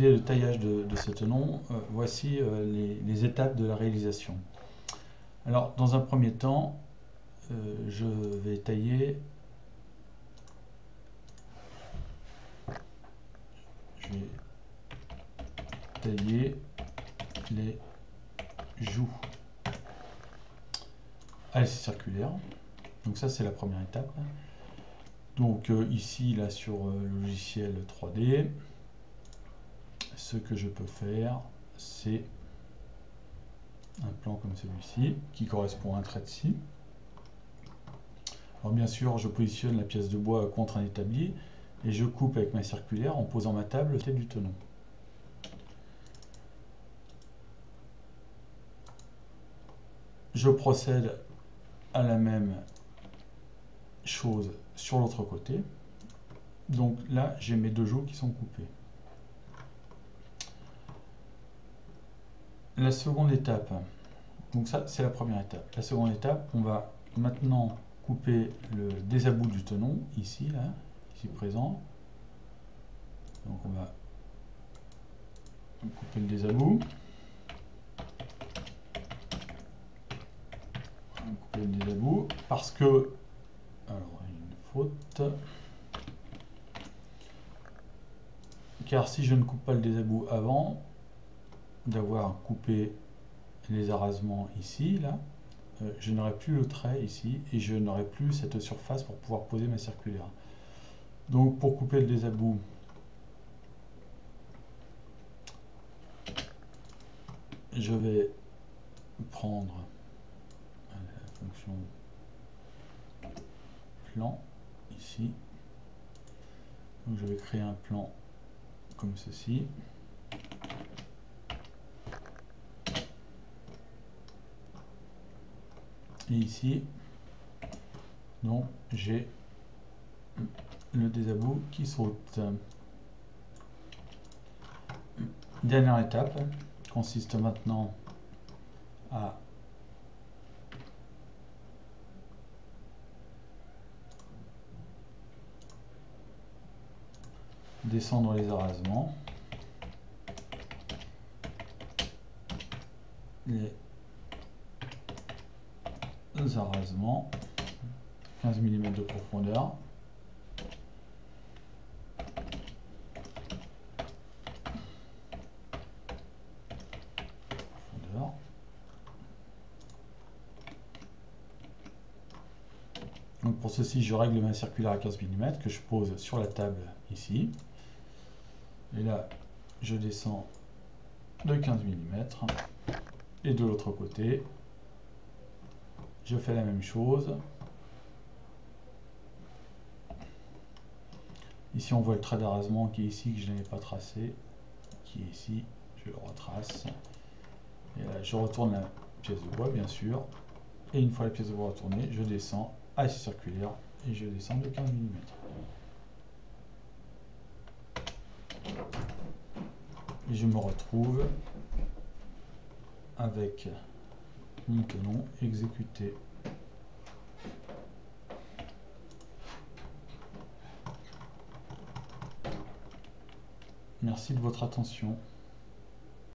Le taillage de ce tenon, voici les étapes de la réalisation. Alors, dans un premier temps, je vais tailler les joues à l'essai circulaire. Donc ça, c'est la première étape. Donc ici, là, sur le logiciel 3D, ce que je peux faire, c'est un plan comme celui-ci, qui correspond à un trait de scie. Alors bien sûr, je positionne la pièce de bois contre un établi, et je coupe avec ma circulaire en posant ma table tête du tenon. Je procède à la même chose sur l'autre côté. Donc là, j'ai mes deux joues qui sont coupées. La seconde étape, donc ça c'est la première étape. La seconde étape, on va maintenant couper le désabout du tenon, ici, là, ici présent. Donc on va couper le désabout. On va couper le désabout parce que, alors il y a une faute, car si je ne coupe pas le désabout avant d'avoir coupé les arasements ici, là, je n'aurai plus le trait ici et je n'aurai plus cette surface pour pouvoir poser ma circulaire. Donc pour couper le désabout, je vais prendre la fonction plan ici. Donc je vais créer un plan comme ceci. Et ici, donc j'ai le désabout qui saute. Dernière étape consiste maintenant à descendre les arasements, les arasements, 15 mm de profondeur. Donc pour ceci, je règle ma circulaire à 15 mm que je pose sur la table ici. Et là, je descends de 15 mm. Et de l'autre côté, je fais la même chose. Ici, on voit le trait d'arasement qui est ici, que je n'avais pas tracé, qui est ici. Je le retrace. Et là, je retourne la pièce de bois, bien sûr. Et une fois la pièce de bois retournée, je descends à l'essai circulaire et je descends de 15 mm. Et je me retrouve avec mon tenon exécuté. Merci de votre attention.